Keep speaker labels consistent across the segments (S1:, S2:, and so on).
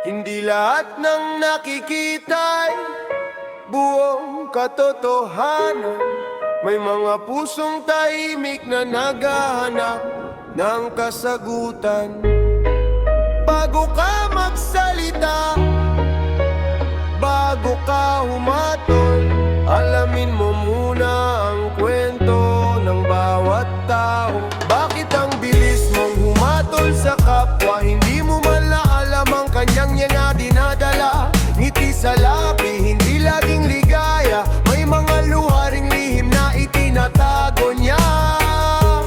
S1: Hindi lahat ng nakikita'y buong katotohanan. May mga pusong tahimik na naghahanap ng kasagutan. Bago ka magsalita, bago ka humatol, alamin mo muna ang kwento ng bawat tao. Bakit ang bilis mong humatol sa kapwa? Hindi mo man alam ang kanyang na dinadala. Ngiti sa labi, hindi laging ligaya. May mga luharing lihim na itinatago niya.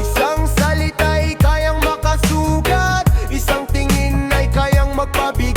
S1: Isang salita ay kayang makasugat, isang tingin ay kayang magpabigat.